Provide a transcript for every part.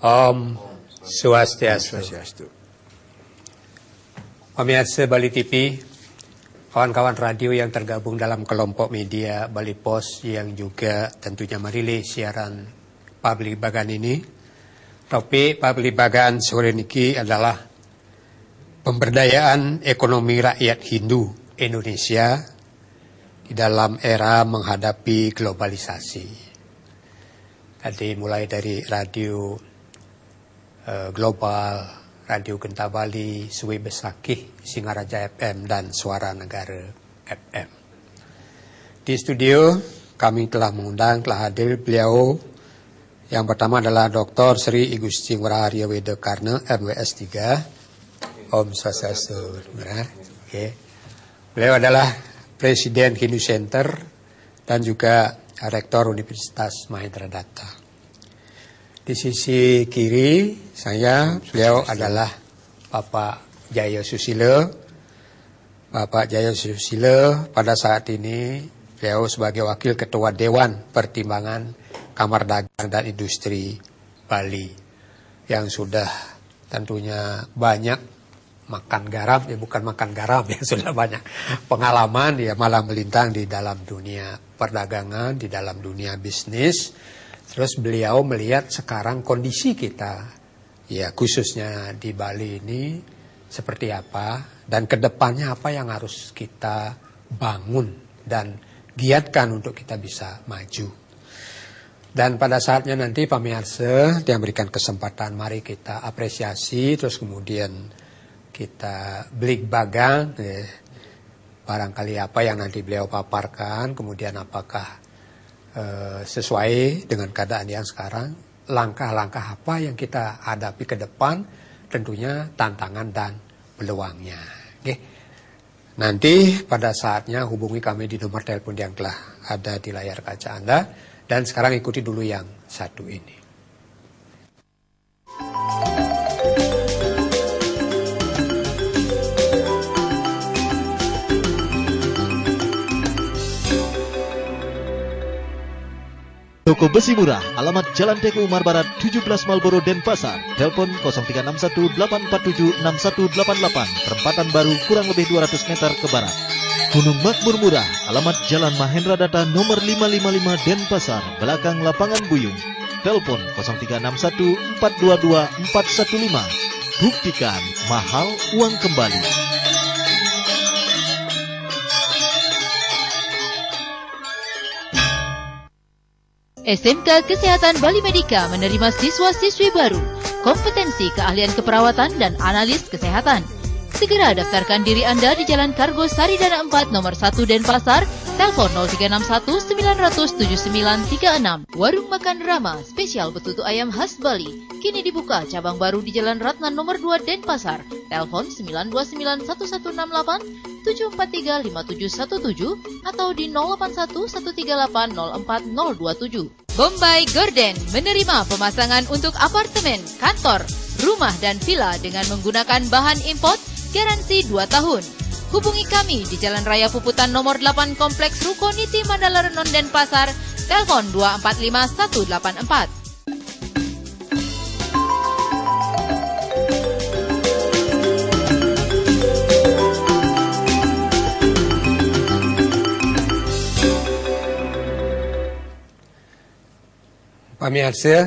Om Swastiastu. Pemirsa Bali TV, kawan-kawan radio yang tergabung dalam kelompok media Bali Pos yang juga tentunya merilis siaran Public Bagan ini. Topik Public Bagan sore ini adalah pemberdayaan ekonomi rakyat Hindu Indonesia di dalam era menghadapi globalisasi. Tadi mulai dari radio global, Radio Genta Bali, Suwi Besakih, Singaraja FM, dan Suara Negara FM. Di studio kami telah hadir beliau. Yang pertama adalah Dr. Sri I Gusti Ngurah Arya Weda Karna, MWS 3. Om Swastiastu. Okay. Beliau adalah Presiden Hindu Center dan juga Rektor Universitas Mahendra Datta. Di sisi kiri saya, beliau adalah Bapak Jaya Susilo. Bapak Jaya Susilo pada saat ini beliau sebagai Wakil Ketua Dewan Pertimbangan Kamar Dagang dan Industri Bali yang sudah tentunya banyak makan garam, ya bukan makan garam ya, sudah banyak pengalaman ya malah melintang di dalam dunia perdagangan, di dalam dunia bisnis. Terus beliau melihat sekarang kondisi kita, ya khususnya di Bali ini seperti apa, dan kedepannya apa yang harus kita bangun dan giatkan untuk kita bisa maju. Dan pada saatnya nanti pemirsa yang berikan kesempatan, mari kita apresiasi, terus kemudian kita belik bagang, barangkali apa yang nanti beliau paparkan, kemudian apakah sesuai dengan keadaan yang sekarang, langkah-langkah apa yang kita hadapi ke depan, tentunya tantangan dan peluangnya. Oke. Nanti pada saatnya hubungi kami di nomor telepon yang telah ada di layar kaca Anda. Dan sekarang ikuti dulu yang satu ini. Toko Besi Murah, alamat Jalan Teku Umar Barat 17 Malboro Denpasar. Telepon 0361-847-6188. Perempatan baru kurang lebih 200 meter ke barat. Gunung Makmur Murah, alamat Jalan Mahendra Datta nomor 555 Denpasar, belakang Lapangan Buyung. Telepon 0361-422-415. Buktikan mahal uang kembali. SMK Kesehatan Bali Medika menerima siswa-siswi baru, kompetensi keahlian keperawatan dan analis kesehatan. Segera daftarkan diri Anda di Jalan Kargo Saridana 4 nomor 1 Denpasar, telepon 0361 900 7936. Warung Makan Rama, spesial betutu ayam khas Bali, kini dibuka cabang baru di Jalan Ratna nomor 2 Denpasar, telepon 929 1168 743 5717 atau di 081 138 04 027. Bombay Garden menerima pemasangan untuk apartemen, kantor, rumah dan villa dengan menggunakan bahan import, garansi 2 tahun. Hubungi kami di Jalan Raya Puputan nomor 8 Kompleks Ruko Niti Mandala Renon Denpasar, telepon 245 184. Pemirsa,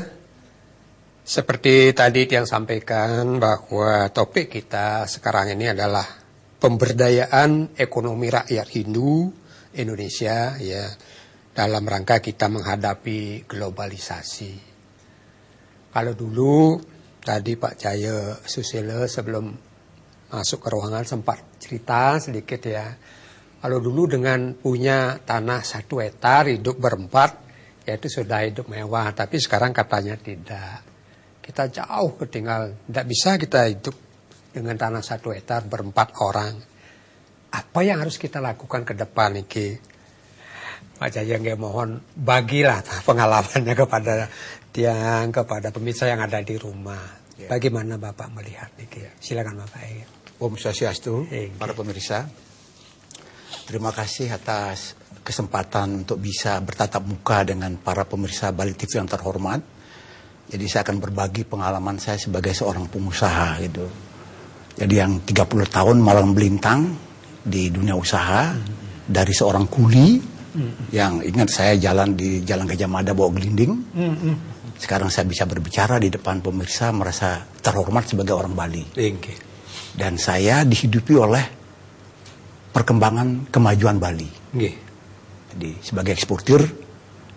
seperti tadi yang sampaikan bahwa topik kita sekarang ini adalah pemberdayaan ekonomi rakyat Hindu Indonesia ya dalam rangka kita menghadapi globalisasi. Kalau dulu tadi Pak Jaya Susilo sebelum masuk ke ruangan sempat cerita sedikit ya. Kalau dulu dengan punya tanah 1 hektar hidup berempat, ya itu sudah hidup mewah. Tapi sekarang katanya tidak. Kita jauh ketinggal. Tidak bisa kita hidup dengan tanah 1 hektar berempat orang. Apa yang harus kita lakukan ke depan Niki? Pak Jayang mohon bagilah pengalamannya kepada tiang, kepada pemirsa yang ada di rumah. Ya. Bagaimana Bapak melihat Niki? Silakan Bapak. Om Swastiastu, para pemirsa. Terima kasih atas kesempatan untuk bisa bertatap muka dengan para pemirsa Bali TV yang terhormat. Jadi saya akan berbagi pengalaman saya sebagai seorang pengusaha gitu. Jadi yang 30 tahun malang melintang di dunia usaha, dari seorang kuli yang ingat saya jalan di Jalan Gajah Mada bawa gelinding. Sekarang saya bisa berbicara di depan pemirsa, merasa terhormat sebagai orang Bali. Dan saya dihidupi oleh perkembangan kemajuan Bali. Jadi sebagai eksportir,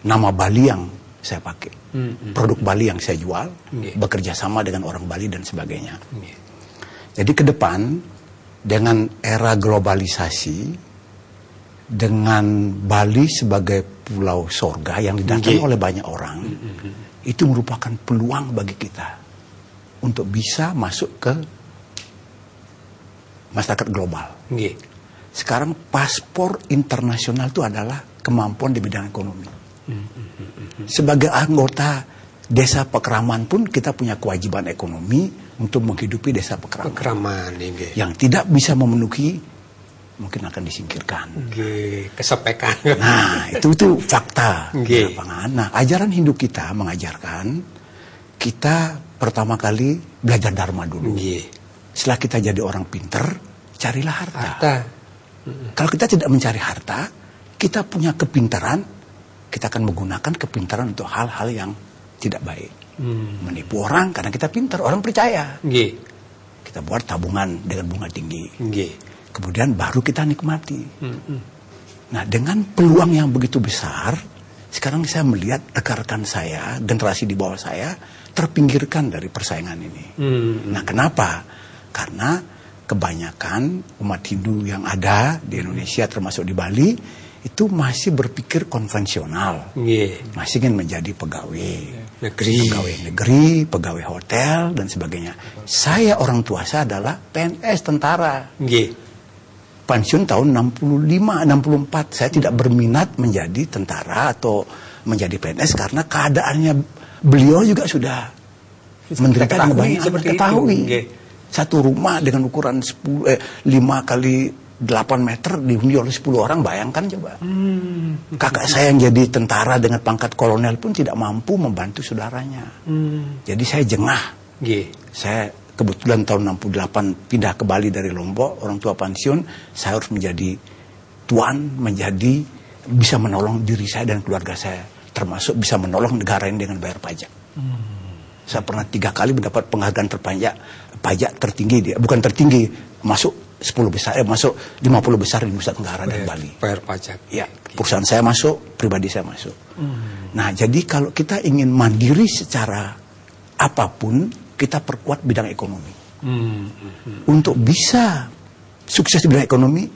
nama Bali yang saya pakai, produk Bali yang saya jual, bekerja sama dengan orang Bali dan sebagainya. Jadi ke depan dengan era globalisasi, dengan Bali sebagai pulau sorga yang didatangi oleh banyak orang, itu merupakan peluang bagi kita untuk bisa masuk ke masyarakat global. Sekarang paspor internasional itu adalah kemampuan di bidang ekonomi. Sebagai anggota desa Pekraman pun kita punya kewajiban ekonomi untuk menghidupi desa Pekraman. Yang tidak bisa memenuhi mungkin akan disingkirkan. Kesepekan. Nah, itu fakta di lapangan. Nah, ajaran Hindu kita mengajarkan kita pertama kali belajar dharma dulu. Setelah kita jadi orang pinter, carilah harta. Kalau kita tidak mencari harta, kita punya kepintaran, kita akan menggunakan kepintaran untuk hal-hal yang tidak baik. Menipu orang karena kita pintar, orang percaya. Kita buat tabungan dengan bunga tinggi. Kemudian baru kita nikmati. Nah, dengan peluang yang begitu besar, sekarang saya melihat rekan-rekan saya, generasi di bawah saya, terpinggirkan dari persaingan ini. Nah, kenapa? Karena kebanyakan umat Hindu yang ada di Indonesia termasuk di Bali itu masih berpikir konvensional, masih ingin menjadi pegawai negeri, pegawai hotel dan sebagainya. Saya orang tua saya adalah PNS tentara, pensiun tahun 65-64. Saya tidak berminat menjadi tentara atau menjadi PNS karena keadaannya beliau juga sudah menderita dengan banyak ketahui. Satu rumah dengan ukuran 5 kali 8 meter dihuni oleh 10 orang, bayangkan coba. Kakak saya yang jadi tentara dengan pangkat kolonel pun tidak mampu membantu saudaranya. Jadi saya jengah. Saya kebetulan tahun 68 pindah ke Bali dari Lombok, orang tua pensiun, saya harus menjadi tuan, menjadi bisa menolong diri saya dan keluarga saya, termasuk bisa menolong negara ini dengan bayar pajak. Saya pernah 3 kali mendapat penghargaan pajak tertinggi, bukan tertinggi, masuk 10 besar, masuk 50 besar di Nusa Tenggara dan Bali. Bayar pajak. Ya, perusahaan saya masuk, pribadi saya masuk. Nah, jadi kalau kita ingin mandiri secara apapun, kita perkuat bidang ekonomi. Untuk bisa sukses di bidang ekonomi,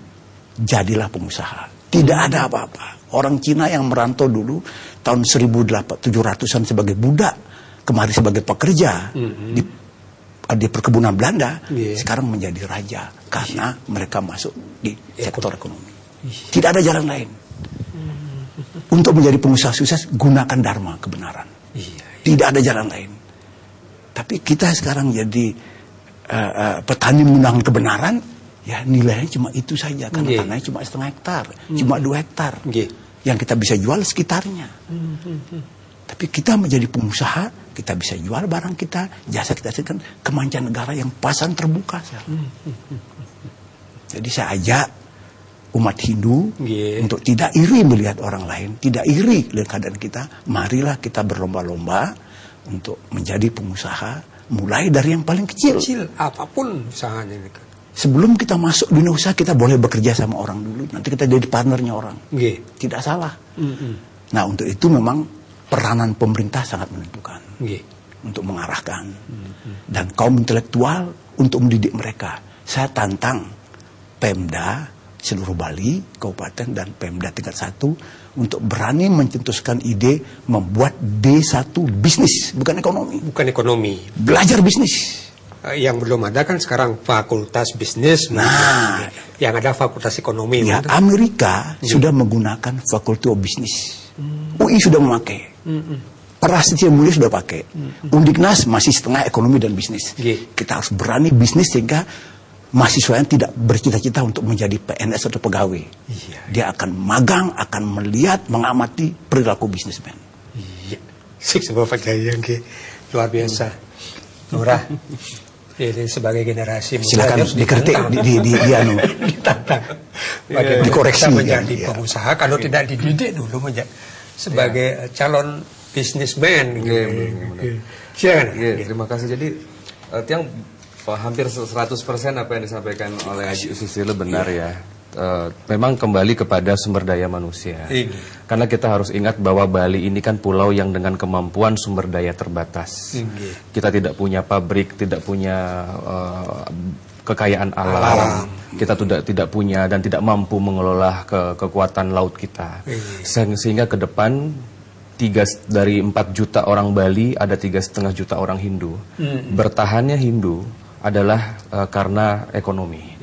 jadilah pengusaha. Tidak ada apa-apa. Orang Cina yang merantau dulu tahun 1700-an sebagai budak, kemari sebagai pekerja di perkebunan Belanda, sekarang menjadi raja karena mereka masuk di sektor ekonomi. Tidak ada jalan lain. Untuk menjadi pengusaha sukses, gunakan dharma, kebenaran. Tidak ada jalan lain. Tapi kita sekarang jadi petani menggunakan kebenaran, ya nilainya cuma itu saja karena tanahnya cuma 0,5 hektar, cuma 2 hektar. Yang kita bisa jual sekitarnya. Tapi kita menjadi pengusaha, kita bisa jual barang kita, jasa kita kan ke mancanegara yang pasar terbuka. Jadi saya ajak umat Hindu untuk tidak iri melihat orang lain, tidak iri lihat keadaan kita. Marilah kita berlomba-lomba untuk menjadi pengusaha, mulai dari yang paling kecil. Apapun usahanya. Sebelum kita masuk dunia usaha, kita boleh bekerja sama orang dulu. Nanti kita jadi partnernya orang. Tidak salah. Nah, untuk itu memang peranan pemerintah sangat menentukan untuk mengarahkan dan kaum intelektual untuk mendidik mereka Saya tantang Pemda seluruh Bali, kabupaten dan Pemda tingkat 1 untuk berani mencetuskan ide membuat D1 bisnis, bukan ekonomi. Bukan ekonomi. Belajar bisnis. Yang belum ada kan sekarang fakultas bisnis. Nah, yang ada fakultas ekonomi. ya, Amerika sudah menggunakan Faculty of Business. UI sudah memakai. Prasetya Mulia sudah pakai. Undiknas masih setengah ekonomi dan bisnis. Kita harus berani bisnis sehingga mahasiswa yang tidak bercita-cita untuk menjadi PNS atau pegawai. Dia akan magang, akan melihat, mengamati perilaku bisnismen. Iya. Sebuah pelajaran yang luar biasa. Nurah, ini sebagai generasi muda silakan dikritik, ditantang. Bagaimana dikoreksi kita menjadi pengusaha kalau tidak dididik dulu menjadi sebagai calon bisnismen. Silakan. Terima kasih. Jadi Tiang hampir 100% apa yang disampaikan oleh Haji Susilo benar ya. Memang kembali kepada sumber daya manusia. Karena kita harus ingat bahwa Bali ini kan pulau yang dengan kemampuan sumber daya terbatas. Kita tidak punya pabrik, tidak punya kekayaan alam. Kita tidak punya dan tidak mampu mengelola kekuatan laut kita. Sehingga ke depan 3 dari 4 juta orang Bali ada 3,5 juta orang Hindu. Bertahannya Hindu adalah karena ekonomi.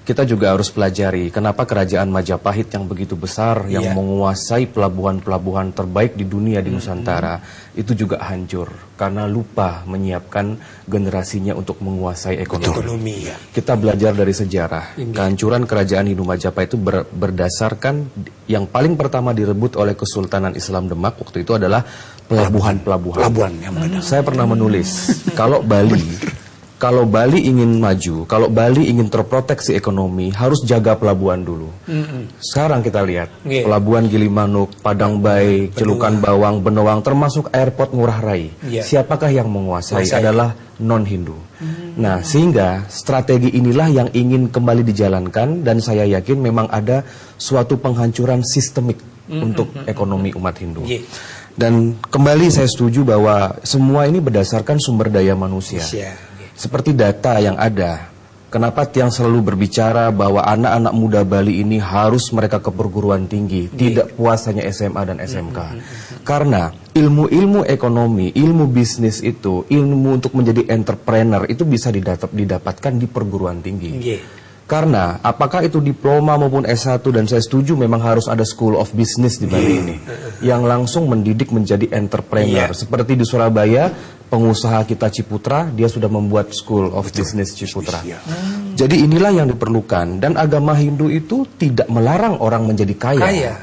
Kita juga harus pelajari kenapa kerajaan Majapahit yang begitu besar, yang menguasai pelabuhan-pelabuhan terbaik di dunia di Nusantara, itu juga hancur karena lupa menyiapkan generasinya untuk menguasai ekonomi. Kita belajar dari sejarah. Kehancuran kerajaan Hindu Majapahit itu berdasarkan yang paling pertama direbut oleh Kesultanan Islam Demak waktu itu adalah pelabuhan. Saya pernah menulis kalau Bali ingin maju, kalau Bali ingin terproteksi ekonomi, harus jaga pelabuhan dulu. Sekarang kita lihat, Pelabuhan Gilimanuk, Padang Bayi, Celukan Bawang, Benowang, termasuk airport Ngurah Rai. Siapakah yang menguasai? Adalah non-Hindu. Nah, sehingga strategi inilah yang ingin kembali dijalankan, dan saya yakin memang ada suatu penghancuran sistemik untuk ekonomi umat Hindu. Dan kembali saya setuju bahwa semua ini berdasarkan sumber daya manusia. Seperti data yang ada, kenapa Tiang selalu berbicara bahwa anak-anak muda Bali ini harus mereka ke perguruan tinggi, tidak puas hanya SMA dan SMK. Karena ilmu-ilmu ekonomi, ilmu bisnis itu, ilmu untuk menjadi entrepreneur itu bisa didapatkan di perguruan tinggi. Karena apakah itu diploma maupun S1, dan saya setuju memang harus ada School of Business di Bali ini yang langsung mendidik menjadi entrepreneur. Seperti di Surabaya, pengusaha kita Ciputra, dia sudah membuat School of Business Ciputra. Jadi inilah yang diperlukan, dan agama Hindu itu tidak melarang orang menjadi kaya.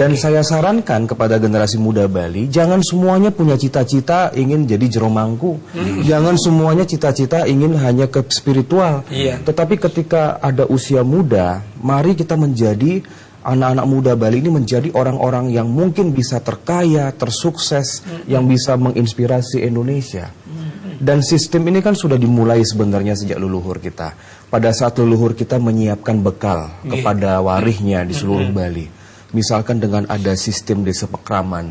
Dan saya sarankan kepada generasi muda Bali, jangan semuanya punya cita-cita ingin jadi jero mangku. Jangan semuanya cita-cita ingin hanya ke spiritual. Tetapi ketika ada usia muda, mari kita menjadi anak-anak muda Bali ini menjadi orang-orang yang mungkin bisa terkaya, tersukses, yang bisa menginspirasi Indonesia. Dan sistem ini kan sudah dimulai sebenarnya sejak leluhur kita. Pada saat leluhur kita menyiapkan bekal kepada warihnya di seluruh Bali. Misalkan dengan ada sistem desa pekraman,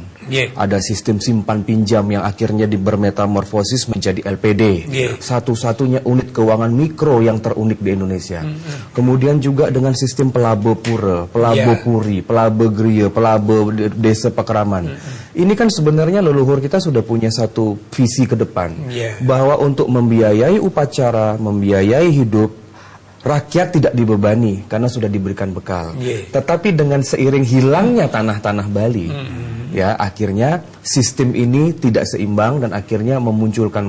ada sistem simpan pinjam yang akhirnya bermetamorfosis menjadi LPD, satu-satunya unit keuangan mikro yang terunik di Indonesia. Kemudian juga dengan sistem pelabo pura, pelabo puri, pelabo griya, pelabo desa pekraman. Ini kan sebenarnya leluhur kita sudah punya satu visi ke depan, bahwa untuk membiayai upacara, membiayai hidup, rakyat tidak dibebani karena sudah diberikan bekal. Tetapi dengan seiring hilangnya tanah-tanah Bali, ya akhirnya sistem ini tidak seimbang dan akhirnya memunculkan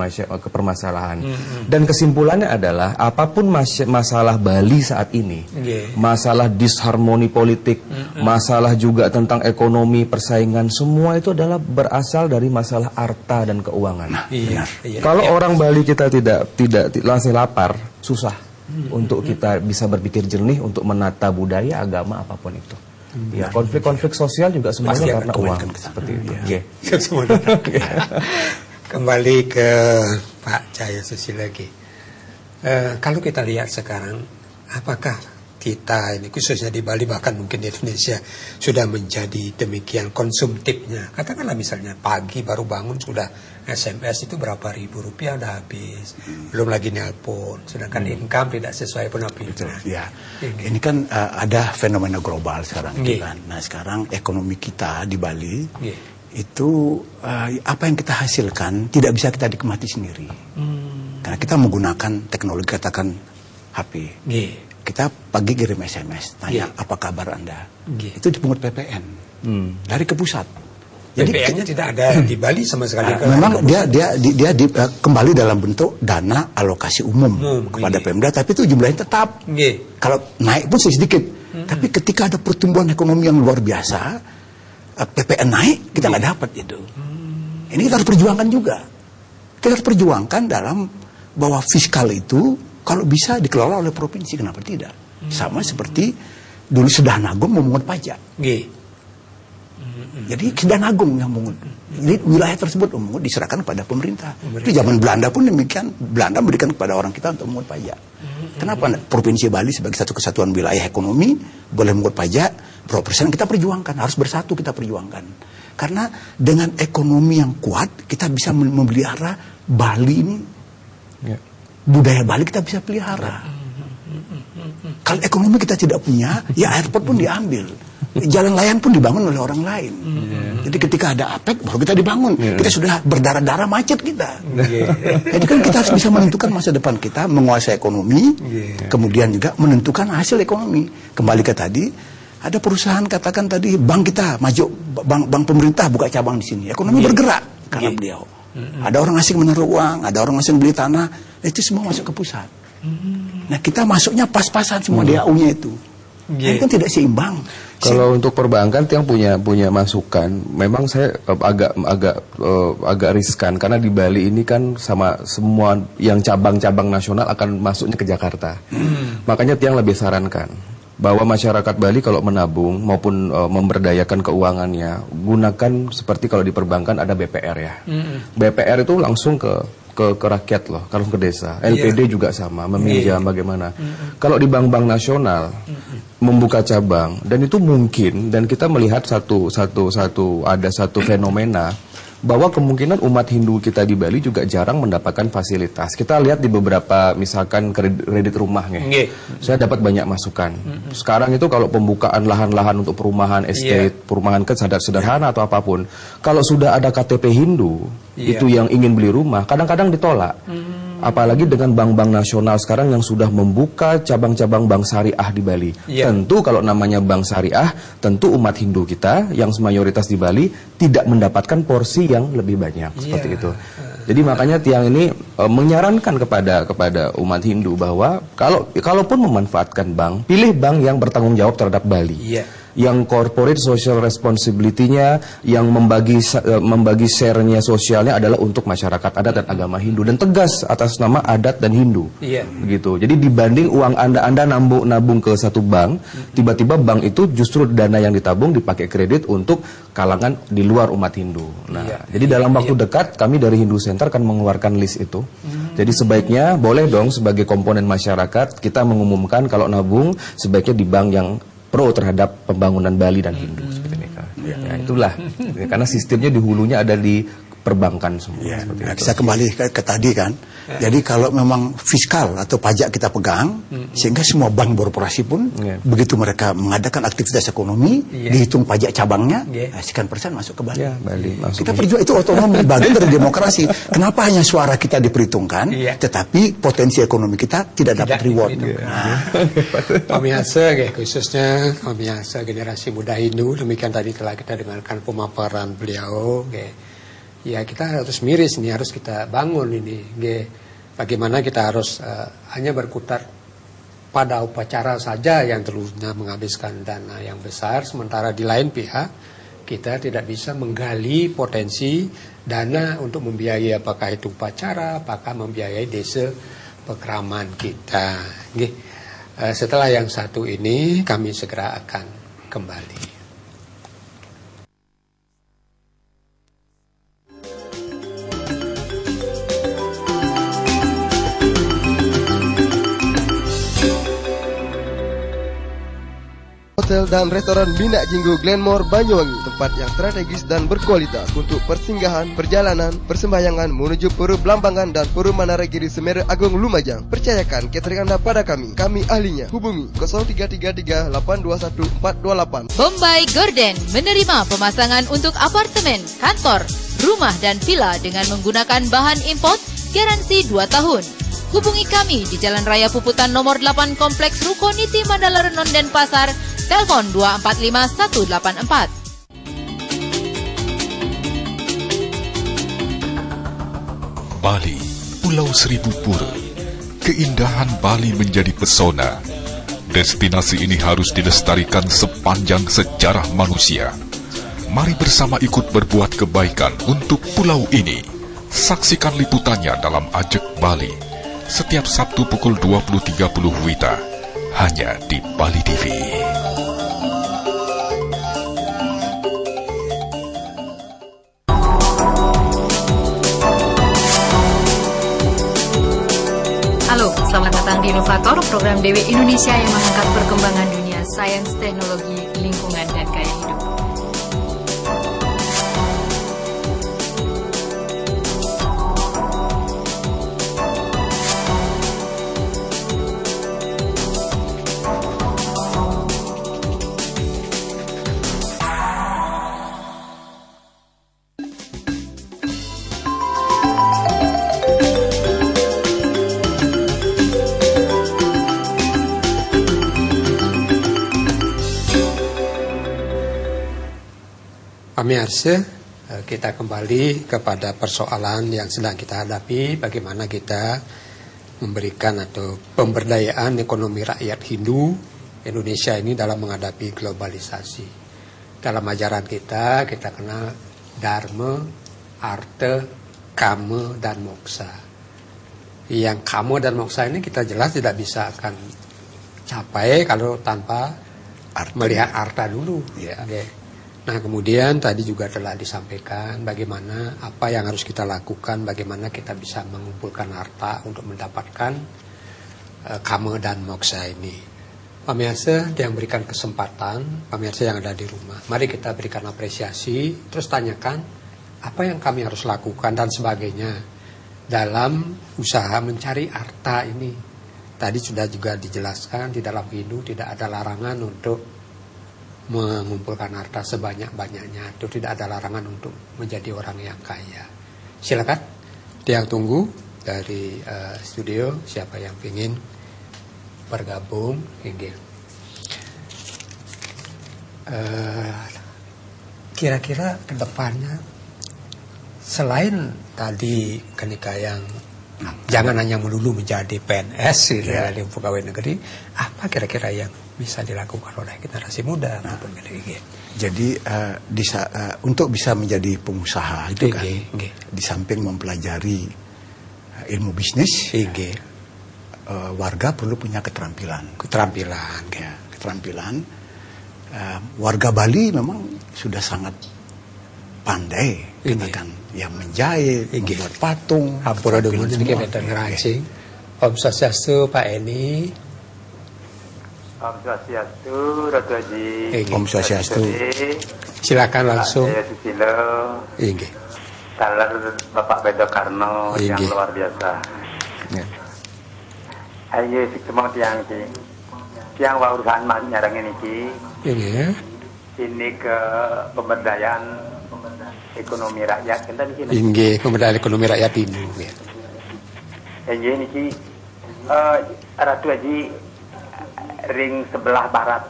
permasalahan. Dan kesimpulannya adalah apapun masalah Bali saat ini, masalah disharmoni politik, masalah juga tentang ekonomi, persaingan, semua itu adalah berasal dari masalah harta dan keuangan. Kalau orang Bali kita tidak langsung lapar, susah untuk kita bisa berpikir jernih untuk menata budaya, agama, apapun itu. Ya, konflik-konflik sosial juga semuanya karena uang seperti itu. Kembali ke Pak Cahaya Susilo lagi. Kalau kita lihat sekarang, apakah kita ini khususnya di Bali bahkan mungkin di Indonesia sudah menjadi demikian konsumtifnya. Katakanlah misalnya pagi baru bangun sudah SMS itu berapa ribu rupiah udah habis, belum lagi nelpon, sedangkan income tidak sesuai pun apa itu. Ya, ini kan ada fenomena global sekarang itu kan. Nah sekarang ekonomi kita di Bali itu apa yang kita hasilkan tidak bisa kita nikmati sendiri, karena kita menggunakan teknologi katakan HP. Kita pagi kirim SMS, tanya apa kabar Anda. Itu dipungut PPN dari ke pusat. Jadi PPN-nya tidak ada di Bali sama sekali. Memang dia kembali dalam bentuk dana alokasi umum kepada Pemda, tapi itu jumlahnya tetap. Kalau naik pun sedikit. Tapi ketika ada pertumbuhan ekonomi yang luar biasa, PPN naik, kita nggak dapat itu. Ini kita harus perjuangkan juga. Kita harus perjuangkan dalam bahwa fiskal itu kalau bisa dikelola oleh provinsi, kenapa tidak? Sama seperti dulu Sedana Agung memungut pajak. Jadi Sedana Agung yang memungut. Jadi wilayah tersebut memungut diserahkan kepada pemerintah. Itu zaman Belanda pun demikian. Belanda memberikan kepada orang kita untuk memungut pajak. Kenapa Provinsi Bali sebagai satu kesatuan wilayah ekonomi boleh memungut pajak? Berapa persen kita perjuangkan? Harus bersatu kita perjuangkan. Karena dengan ekonomi yang kuat kita bisa memelihara Bali ini. Budaya Bali kita bisa pelihara. Kalau ekonomi kita tidak punya, ya airport pun diambil, jalan layang pun dibangun oleh orang lain. Jadi ketika ada APEC baru kita dibangun. Kita sudah berdarah-darah macet kita. Jadi kan kita harus bisa menentukan masa depan kita, menguasai ekonomi, kemudian juga menentukan hasil ekonomi. Kembali ke tadi, ada perusahaan katakan tadi bank kita maju, bank pemerintah buka cabang di sini, ekonomi bergerak karena beliau. Ada orang asing menaruh uang, ada orang asing beli tanah, itu semua masuk ke pusat. Nah kita masuknya pas-pasan semua DAU-nya itu. Ini kan tidak seimbang. Kalau untuk perbankan yang punya masukan, memang saya agak riskan karena di Bali ini kan sama semua yang cabang-cabang nasional akan masuknya ke Jakarta. Makanya Tiang lebih sarankan bahwa masyarakat Bali kalau menabung maupun memberdayakan keuangannya, gunakan seperti kalau di perbankan ada BPR ya. BPR itu langsung ke rakyat loh, kalau ke desa. LPD juga sama, meminjam bagaimana. Kalau di bank-bank nasional membuka cabang, dan itu mungkin, dan kita melihat ada satu fenomena bahwa kemungkinan umat Hindu kita di Bali juga jarang mendapatkan fasilitas. Kita lihat di beberapa misalkan kredit rumahnya, saya dapat banyak masukan. Sekarang itu kalau pembukaan lahan-lahan untuk perumahan estate, perumahan sederhana atau apapun, kalau sudah ada KTP Hindu, itu yang ingin beli rumah, kadang-kadang ditolak. Apalagi dengan bank-bank nasional sekarang yang sudah membuka cabang-cabang bank syariah di Bali. Tentu kalau namanya bank syariah, tentu umat Hindu kita yang mayoritas di Bali tidak mendapatkan porsi yang lebih banyak seperti itu. Jadi makanya Tiang ini menyarankan kepada umat Hindu bahwa kalaupun memanfaatkan bank, pilih bank yang bertanggung jawab terhadap Bali. Yang corporate social responsibility-nya, yang membagi share-nya sosialnya adalah untuk masyarakat adat dan agama Hindu, dan tegas atas nama adat dan Hindu. Begitu. Jadi dibanding uang Anda nabung ke satu bank, tiba-tiba bank itu justru dana yang ditabung dipakai kredit untuk kalangan di luar umat Hindu. Nah, jadi dalam waktu dekat kami dari Hindu Center akan mengeluarkan list itu. Jadi sebaiknya boleh dong sebagai komponen masyarakat kita mengumumkan kalau nabung sebaiknya di bank yang pro terhadap pembangunan Bali dan Hindu seperti ini. Ya, itulah karena sistemnya di hulunya ada di perbankan semua. Nah, kita kembali ke tadi kan. Jadi kalau memang fiskal atau pajak kita pegang, sehingga semua bank beroperasi pun begitu mereka mengadakan aktivitas ekonomi, dihitung pajak cabangnya, sekian persen masuk ke Bali. Bali kita perjuang itu otonomi, bagian dari demokrasi. Kenapa hanya suara kita diperhitungkan, tetapi potensi ekonomi kita tidak dapat reward? Pemirsa, khususnya pemirsa generasi muda Hindu, demikian tadi telah kita dengarkan pemaparan beliau. Ya kita harus miris nih, harus kita bangun ini. Bagaimana kita harus hanya berkutat pada upacara saja yang terusnya menghabiskan dana yang besar, sementara di lain pihak kita tidak bisa menggali potensi dana untuk membiayai apakah itu upacara, apakah membiayai desa pekeraman kita. Setelah yang satu ini kami segera akan kembali. Hotel dan restoran Bina Jinggo Glenmore Banyuwangi, tempat yang strategis dan berkualitas untuk persinggahan, perjalanan, persembahyangan menuju Pura Blambangan dan Pura Manaragiri Semeru Agung Lumajang. Percayakan catering Anda pada kami ahlinya. Hubungi 0333 821 428. Bombay Gordon menerima pemasangan untuk apartemen, kantor, rumah dan villa dengan menggunakan bahan import, garansi 2 tahun. Hubungi kami di Jalan Raya Puputan nomor 8 Kompleks Ruko Niti Mandala Renon Denpasar, telepon 245 184. Bali, Pulau Seribu Pura. Keindahan Bali menjadi pesona. Destinasi ini harus dilestarikan sepanjang sejarah manusia. Mari bersama ikut berbuat kebaikan untuk pulau ini. Saksikan liputannya dalam Ajak Bali setiap Sabtu pukul 20.30 WITA hanya di Bali TV. Halo, selamat datang di Inovator, program DW Indonesia yang mengangkat perkembangan dunia sains, teknologi, lingkungan, dan gaya hidup. Pemirsa, kita kembali kepada persoalan yang sedang kita hadapi, bagaimana kita memberikan atau pemberdayaan ekonomi rakyat Hindu Indonesia ini dalam menghadapi globalisasi. Dalam ajaran kita kenal Dharma, Artha, Kama, dan Moksa. Yang Kama dan Moksa ini kita jelas tidak bisa akan capai kalau tanpa melihat Artha dulu. Ya. Nah, kemudian tadi juga telah disampaikan bagaimana apa yang harus kita lakukan, bagaimana kita bisa mengumpulkan harta untuk mendapatkan Kama dan Moksa ini. Pemirsa yang berikan kesempatan, pemirsa yang ada di rumah, mari kita berikan apresiasi, terus tanyakan apa yang kami harus lakukan dan sebagainya dalam usaha mencari harta ini. Tadi sudah juga dijelaskan di dalam Hindu tidak ada larangan untuk mengumpulkan harta sebanyak-banyaknya, itu tidak ada larangan untuk menjadi orang yang kaya. Silakan, yang tunggu dari studio, siapa yang ingin bergabung, ingin. Kira-kira ke depannya, selain tadi ketika yang jangan hanya melulu menjadi PNS, di pegawai negeri, apa kira-kira yang bisa dilakukan oleh generasi muda maupun generasi. Jadi untuk bisa menjadi pengusaha itu kan, di samping mempelajari ilmu bisnis, warga perlu punya keterampilan. Warga Bali memang sudah sangat pandai, kita kan yang menjahit, membuat patung, Hampura Dungun ini kita ngerancing. Om Swastiastu Pak Eni. Om Swastiastu, Ratu Haji. Om Swastiastu. Silakan langsung. Saya Susilo. Salam Bapak Bedo Karno yang luar biasa. Ayo semua tiang urusan mas nyarang ini ini ke pemberdayaan ekonomi rakyat kita di sini. Pemberdayaan ekonomi rakyat ini. Ini Ratu Haji ring sebelah barat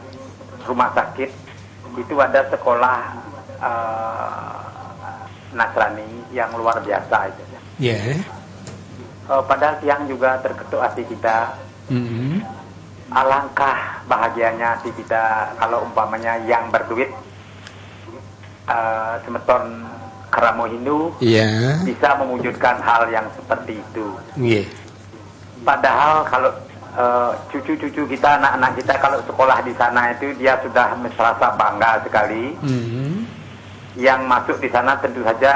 rumah sakit itu ada sekolah Nasrani yang luar biasa itu. Padahal tiang juga terketuk hati kita. Alangkah bahagianya hati kita kalau umpamanya yang berduit semeton Keramo Hindu bisa mewujudkan hal yang seperti itu. Padahal kalau cucu-cucu kita, anak-anak kita kalau sekolah di sana itu dia sudah merasa bangga sekali. Yang masuk di sana tentu saja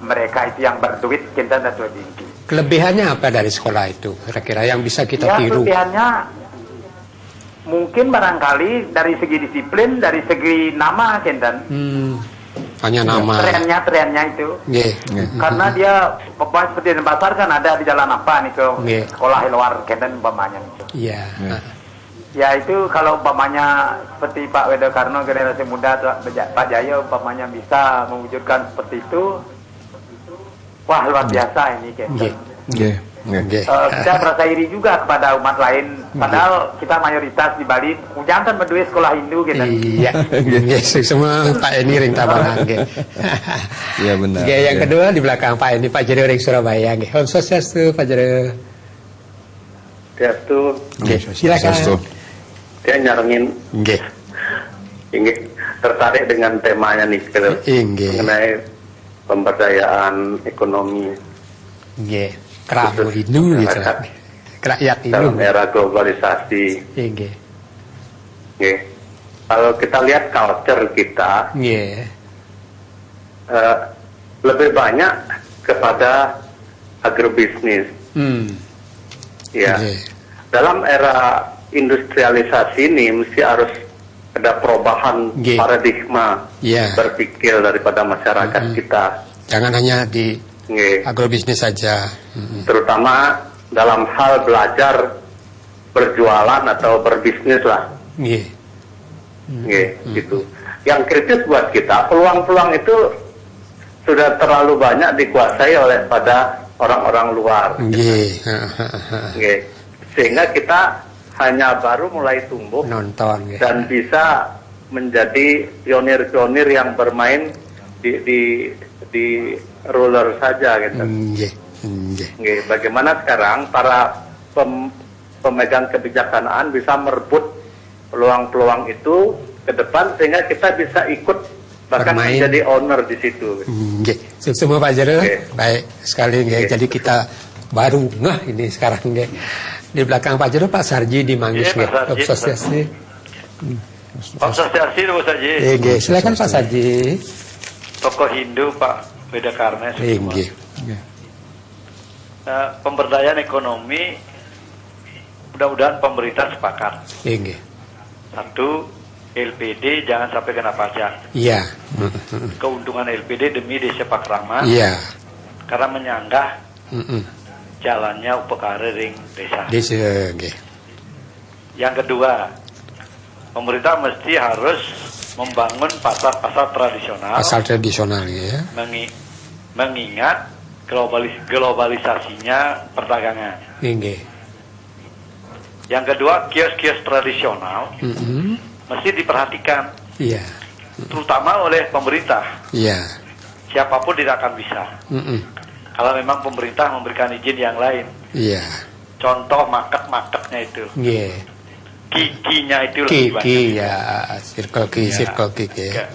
mereka itu yang berduit kita dan tinggi. Kelebihannya apa dari sekolah itu? Kira-kira yang bisa kita tiru? Kelebihannya mungkin barangkali dari segi disiplin, dari segi nama Kenten. Hanya nama. Trennya itu. Karena dia seperti Denpasar kan ada di jalan apa nih ke sekolah luar Kenten umpamanya itu. Iya. Ya itu kalau umpamanya seperti Pak Wedokarno generasi muda Pak Jaya umpamanya bisa mewujudkan seperti itu, wah luar biasa ini Kenten. Kita merasa iri juga kepada umat lain, padahal kita mayoritas di Bali jangan berdua sekolah Hindu gitu. Iya, semua Pak Eni ring Tabanan. Iya benar. Yang kedua di belakang Pak Eni, Pak Jero ring Surabaya. Om Swastiastu, Pak Jero. Swastiastu. Silakan. Dia nyarengin. Tertarik dengan temanya nih, mengenai pemberdayaan ekonomi. Keramu Hindu gitu, rakyat Hindu dalam era globalisasi. Kalau kita lihat culture kita, lebih banyak kepada agrobisnis. Dalam era industrialisasi ini mesti harus ada perubahan paradigma berpikir daripada masyarakat kita. Jangan hanya di agrobisnis saja, terutama dalam hal belajar berjualan atau berbisnis lah. Gitu. Yang kritis buat kita, peluang-peluang itu sudah terlalu banyak dikuasai oleh pada orang-orang luar. Sehingga kita hanya baru mulai tumbuh dan bisa menjadi pionir-pionir yang bermain di ruler saja gitu. Bagaimana sekarang para pemegang kebijaksanaan bisa merebut peluang-peluang itu ke depan sehingga kita bisa ikut bahkan menjadi owner di situ. Semua Pak Jero, baik sekali. Jadi kita baru ini sekarang di belakang Pak Jero Pak Sarji di Manggis. Om Swastiastu. Om Swastiastu Bu Sarji. Silakan Pak Sarji. Tokoh Hindu Pak Wedokarno semua. Pemberdayaan ekonomi, mudah-mudahan pemerintah sepakat. Satu, LPD jangan sampai kena pajak. Keuntungan LPD demi desa Pakraman. Karena menyanggah jalannya upekara ring desa. Yang kedua, pemerintah mesti harus membangun pasar-pasar tradisional. Pasar tradisional ya. Mengingat globalisasinya perdagangan. Yang kedua, kios-kios tradisional mesti diperhatikan. Terutama oleh pemerintah. Siapapun tidak akan bisa. Kalau memang pemerintah memberikan izin yang lain. Contoh market-marketnya itu. Kikinya itu lebih banyak. Circle K ya.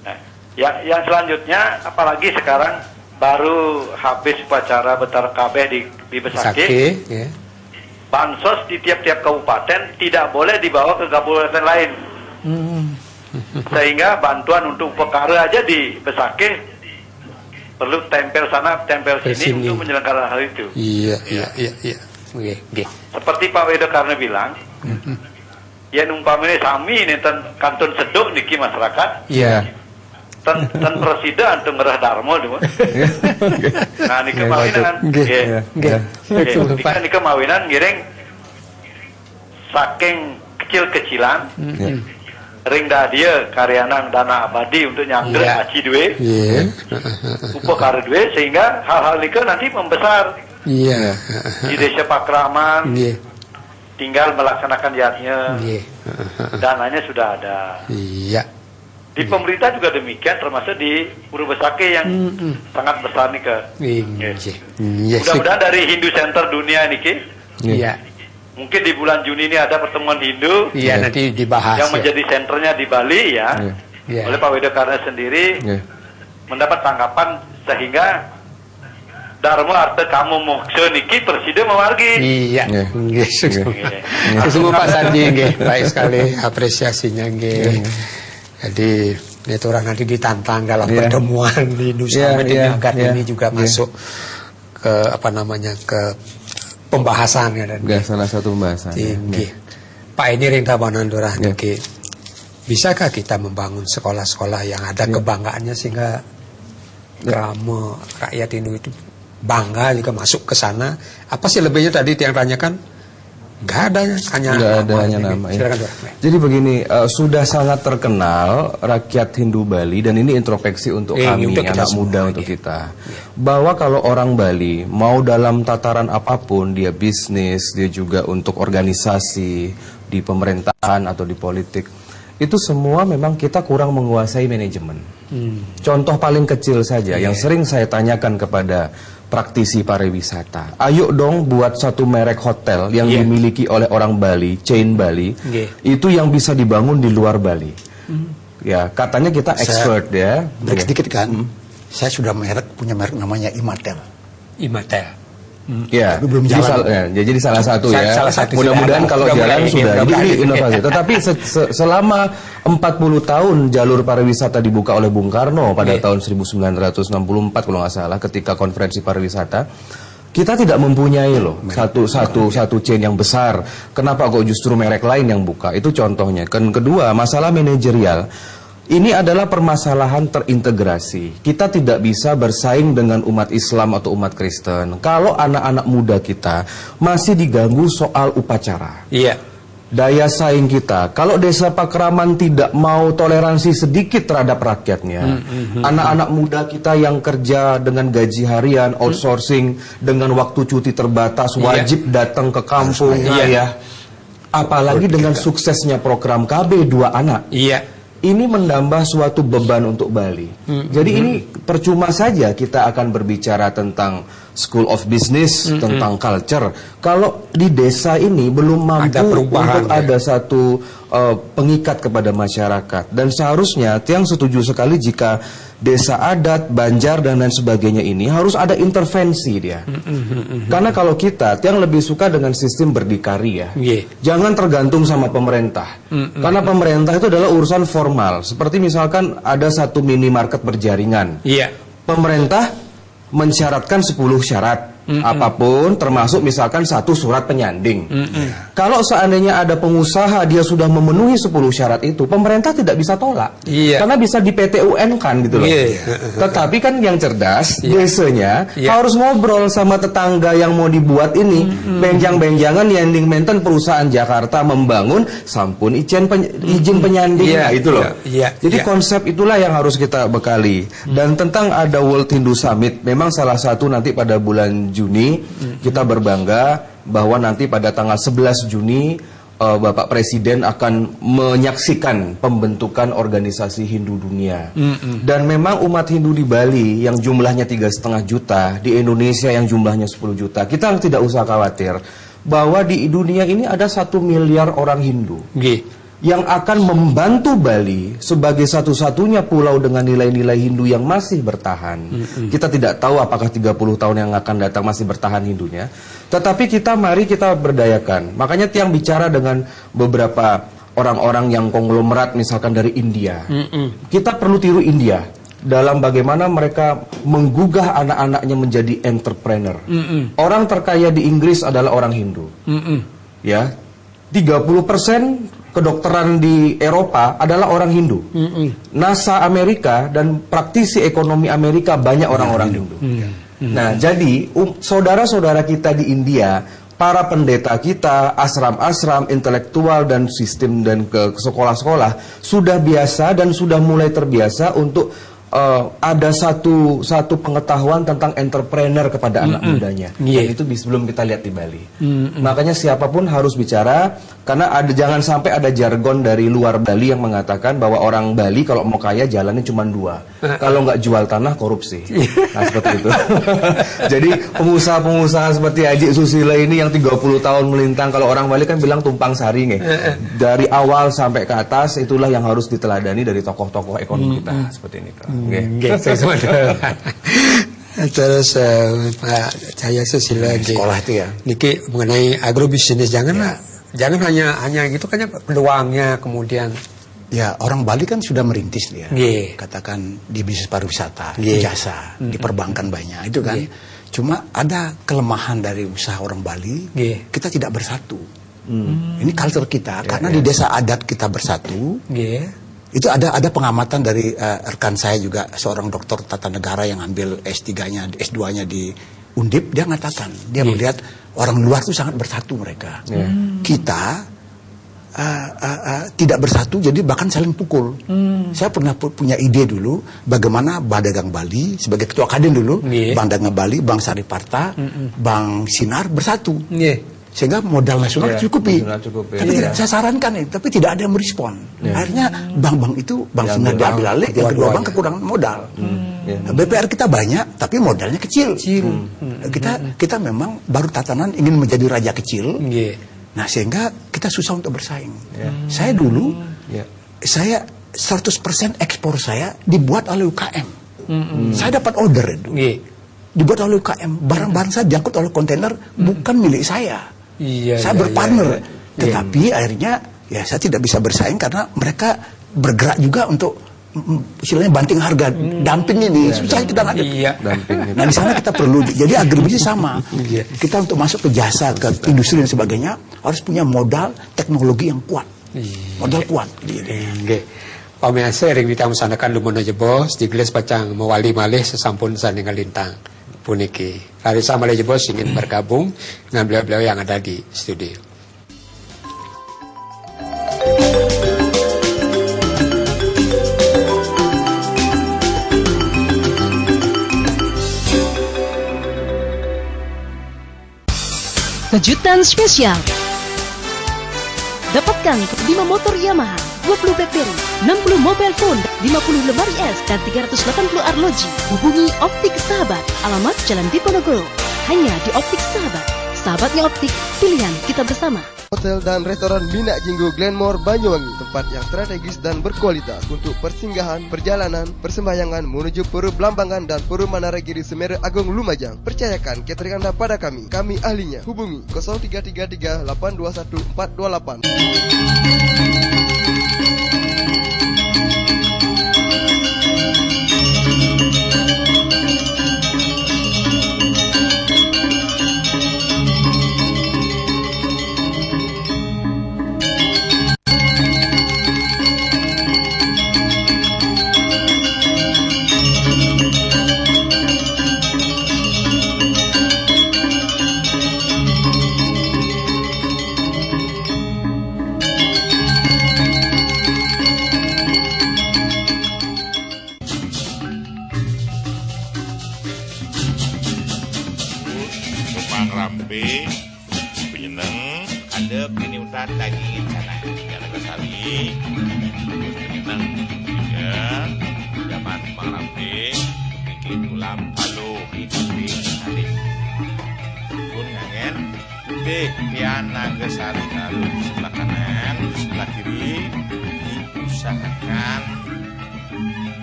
Nah, yang selanjutnya, apalagi sekarang baru habis upacara Betara Kabeh di Besaki. Bansos di tiap-tiap kabupaten tidak boleh dibawa ke kabupaten lain. Sehingga bantuan untuk upekara aja di Besaki perlu tempel sana, tempel sini untuk menyelenggarakan hal itu. Seperti Pak Wedokarno bilang, ya numpamine sami ini kantun seduk niki masyarakat. Tan presiden untuk ngerah Darmo dulu. Nah ini kemawinan, ini kemawinan giring saking kecil-kecilan, ring dia karyanan dana abadi untuk nyangger aci duwe, upekara duwe, sehingga hal-hal ini nanti membesar. Di desa Pakraman, tinggal melaksanakan niatnya, dananya sudah ada. Di pemerintah juga demikian, termasuk di Purwosake yang sangat besar nih ke. Mudah-mudahan dari Hindu Center dunia nih mungkin di bulan Juni ini ada pertemuan Hindu. Nanti dibahas. Yang menjadi senternya di Bali oleh Pak Wedokarno sendiri mendapat tanggapan sehingga Dharma arti kamu mokso niki presiden mewargi. Semua Pak Sarji baik sekali apresiasinya Jadi itu orang nanti ditantang dalam pertemuan di Nusa Mendengarkan ini juga masuk ke ke pembahasan salah satu pembahasan. Pak Edi Ringtabanan Durah niki. Bisakah kita membangun sekolah-sekolah yang ada kebanggaannya sehingga drama rakyat Hindu itu bangga jika masuk ke sana? Apa sih lebihnya tadi yang tanyakan? Nggak ada, hanya nama. Silakan, jadi begini, sudah sangat terkenal rakyat Hindu Bali, dan ini introspeksi untuk kami, untuk anak muda, untuk kita, bahwa kalau orang Bali mau dalam tataran apapun, dia bisnis, dia juga untuk organisasi di pemerintahan atau di politik, itu semua memang kita kurang menguasai manajemen. Contoh paling kecil saja yang sering saya tanyakan kepada praktisi pariwisata, ayo dong buat satu merek hotel yang dimiliki oleh orang Bali, chain Bali, itu yang bisa dibangun di luar Bali. Ya, katanya kita expert ya. Sedikit kan, saya sudah punya merek namanya Imatel. Imatel. Ya, belum jalan. Jadi salah satu ya. Mudah-mudahan kalau jalan sudah. Ini inovasi. Tetapi selama 40 tahun jalur pariwisata dibuka oleh Bung Karno pada tahun 1964 kalau nggak salah, ketika konferensi pariwisata, kita tidak mempunyai loh satu chain yang besar. Kenapa kok justru merek lain yang buka? Itu contohnya. Kedua, masalah manajerial. Ini adalah permasalahan terintegrasi. Kita tidak bisa bersaing dengan umat Islam atau umat Kristen kalau anak-anak muda kita masih diganggu soal upacara. Iya. Daya saing kita, kalau Desa Pakraman tidak mau toleransi sedikit terhadap rakyatnya, anak-anak muda kita yang kerja dengan gaji harian, outsourcing, dengan waktu cuti terbatas, wajib datang ke kampung, apalagi dengan suksesnya program KB 2 anak. Iya. Ini menambah suatu beban untuk Bali. Jadi ini percuma saja kita akan berbicara tentang School of Business, tentang culture, kalau di desa ini belum mampu untuk ada satu pengikat kepada masyarakat. Dan seharusnya Tiang setuju sekali jika desa adat, banjar dan lain sebagainya ini harus ada intervensi dia. Karena kalau kita, Tiang lebih suka dengan sistem berdikari ya. Jangan tergantung sama pemerintah. Karena pemerintah itu adalah urusan formal. Seperti misalkan ada satu minimarket berjaringan. Pemerintah mensyaratkan 10 syarat. Apapun, termasuk misalkan satu surat penyanding. Kalau seandainya ada pengusaha dia sudah memenuhi 10 syarat itu, pemerintah tidak bisa tolak, karena bisa di PT-UN kan gitu loh. Tetapi kan yang cerdas desanya harus ngobrol sama tetangga yang mau dibuat ini. Benjang-benjangan nyanding menten perusahaan Jakarta membangun sampun izin penyanding. Itu loh. Jadi konsep itulah yang harus kita bekali. Dan tentang ada World Hindu Summit, memang salah satu nanti pada bulan Juni kita berbangga bahwa nanti pada tanggal 11 Juni Bapak Presiden akan menyaksikan pembentukan organisasi Hindu dunia. Dan memang umat Hindu di Bali yang jumlahnya 3,5 juta, di Indonesia yang jumlahnya 10 juta, kita tidak usah khawatir bahwa di dunia ini ada 1 miliar orang Hindu yang akan membantu Bali sebagai satu-satunya pulau dengan nilai-nilai Hindu yang masih bertahan. Kita tidak tahu apakah 30 tahun yang akan datang masih bertahan Hindunya. Tetapi mari kita berdayakan. Makanya Tiang bicara dengan beberapa orang-orang yang konglomerat misalkan dari India. Kita perlu tiru India dalam bagaimana mereka menggugah anak-anaknya menjadi entrepreneur. Orang terkaya di Inggris adalah orang Hindu. Ya, 30% kedokteran di Eropa adalah orang Hindu. NASA Amerika dan praktisi ekonomi Amerika banyak orang-orang Hindu. Nah, jadi saudara-saudara kita di India, para pendeta kita, asram-asram, intelektual dan sistem dan ke sekolah-sekolah sudah biasa dan sudah mulai terbiasa untuk ada satu pengetahuan tentang entrepreneur kepada anak mudanya. Dan itu belum kita lihat di Bali. Makanya siapapun harus bicara, karena jangan sampai ada jargon dari luar Bali yang mengatakan bahwa orang Bali kalau mau kaya jalannya cuma 2. Kalau nggak jual tanah, korupsi. Nah, seperti itu. Jadi pengusaha-pengusaha seperti Haji Susilo ini yang 30 tahun melintang, kalau orang Bali kan bilang tumpang sari nih. Dari awal sampai ke atas, itulah yang harus diteladani dari tokoh-tokoh ekonomi kita. Seperti ini. Terus Pak Cahaya Susilo sekolah itu ya. Niki mengenai agrobisnis, jangan hanya gitu kan peluangnya kemudian. Ya, orang Bali kan sudah merintis dia. Katakan di bisnis pariwisata, jasa, di perbankan banyak itu kan. Cuma ada kelemahan dari usaha orang Bali, kita tidak bersatu. Ini culture kita, karena di desa adat kita bersatu. Itu ada pengamatan dari rekan saya juga, seorang dokter tata negara yang ambil S3-nya, S2-nya di Undip, dia mengatakan, dia melihat orang luar itu sangat bersatu mereka. Kita tidak bersatu, jadi bahkan saling pukul. Saya pernah punya ide dulu, bagaimana Bank Dagang Bali, sebagai ketua Kadin dulu, Bank Dagang Bali, Bank Sariparta, Bank Sinar bersatu. Sehingga modal nasional cukupi. Tapi saya sarankan tapi tidak ada yang merespon. Akhirnya bank-bank itu, Bank Sinar diambil alih, yang kedua bank kekurangan modal. BPR kita banyak, tapi modalnya kecil. Kita memang baru tatanan ingin menjadi raja kecil. Nah, sehingga kita susah untuk bersaing. Saya dulu, saya 100% ekspor saya dibuat oleh UKM. Saya dapat order itu. Dibuat oleh UKM, barang-barang saya diangkut oleh kontainer, bukan milik saya. Saya berpartner. Tetapi akhirnya, ya saya tidak bisa bersaing karena mereka bergerak juga untuk istilahnya banting harga, dumping ini susah kita ngadep. Nah di sana kita perlu, jadi agribisnis sama. Kita untuk masuk ke jasa, ke industri dan sebagainya harus punya modal teknologi yang kuat, modal kuat. Pamiasa ring ditang sanakan lumono jebos di gelas pacang mewali malih sesampun saningal lintang puniki. Larissa Malih Jebos ingin bergabung dengan beliau-beliau yang ada di studio. Kejutan spesial. Dapatkan 5 motor Yamaha, 20 BlackBerry, 60 mobile phone, 50 lemari es, dan 380 arloji. Hubungi Optik Sahabat, alamat Jalan Diponegoro. Hanya di Optik Sahabat. Sahabatnya optik, pilihan kita bersama. Hotel dan restoran Mina Jinggo Glenmore Banyuwangi, tempat yang strategis dan berkualitas untuk persinggahan, perjalanan, persembahyangan menuju Pura Blambangan dan Pura Manaragiri Semeru Agung Lumajang. Percayakan catering Anda pada kami ahlinya. Hubungi 0333 821 428. Daging sana yang Sari menang ya zaman Mangrambe bikin tulang palu ini hari pun ngangen deh pian Naga Sari lalu sebelah kanan sebelah kiri diusahakan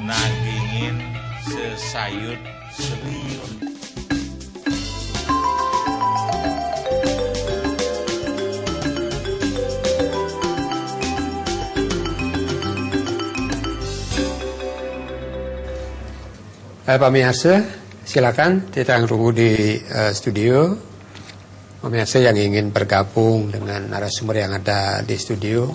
nagingin sesayut seliur. Pemirsa, silakan kita tunggu di studio. Pemirsa yang ingin bergabung dengan narasumber yang ada di studio,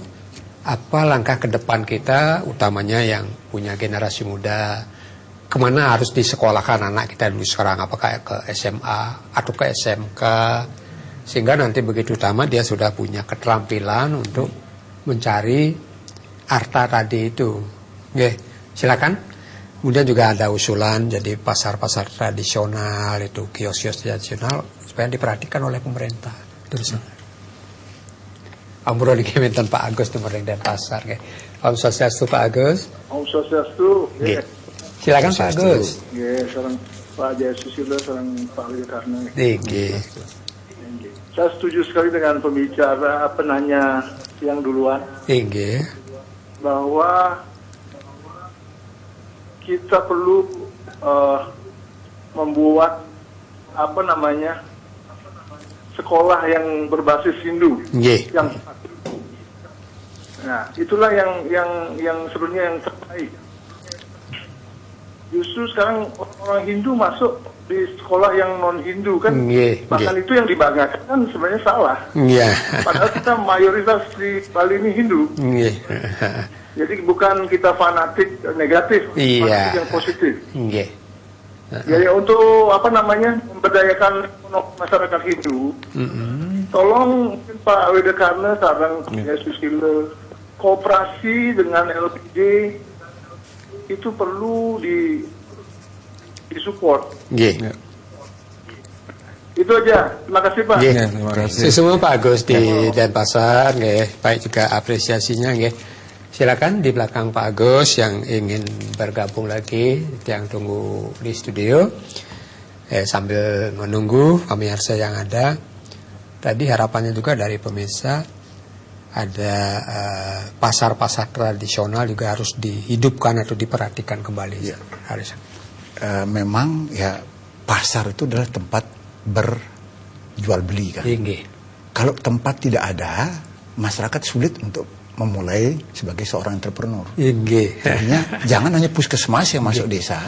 apa langkah ke depan kita, utamanya yang punya generasi muda, kemana harus disekolahkan anak kita dulu sekarang, apakah ke SMA atau ke SMK, sehingga nanti begitu tamat dia sudah punya keterampilan untuk mencari harta tadi itu. Oke, silakan. Kemudian juga ada usulan jadi pasar-pasar tradisional itu, kios-kios tradisional supaya diperhatikan oleh pemerintah. Terus Ampura di Kementerian Pak Agus di Merdeka Pasar. Om Swastiastu Pak Agus. Om Swastiastu. Silakan Pak Agus. Seorang Pak Jaya Susilo, seorang Pak Wirkarna. Saya setuju sekali dengan pembicara penanya yang duluan. Bahwa kita perlu membuat sekolah yang berbasis Hindu. Yang nah itulah yang sebenarnya yang terbaik. Justru sekarang orang Hindu masuk di sekolah yang non-Hindu kan, bahkan itu yang dibanggakan kan sebenarnya salah. Padahal kita mayoritas di Bali ini Hindu. Jadi bukan kita fanatik negatif, fanatik yang positif. Jadi untuk memberdayakan masyarakat Hindu, tolong Pak Wedekarna sarang Yesus Susilo, kooperasi dengan LPD itu perlu disupport. Itu aja. Terima kasih Pak. Terima kasih. Semua Pak Agus di Denpasar, baik juga apresiasinya. Silakan di belakang Pak Agus yang ingin bergabung lagi, yang tunggu di studio. Sambil menunggu pemirsa yang ada, tadi harapannya juga dari pemirsa ada pasar-pasar tradisional juga harus dihidupkan atau diperhatikan kembali. Memang ya pasar itu adalah tempat berjual beli kan. Kalau tempat tidak ada, masyarakat sulit untuk memulai sebagai seorang entrepreneur. Artinya jangan hanya puskesmas yang masuk desa.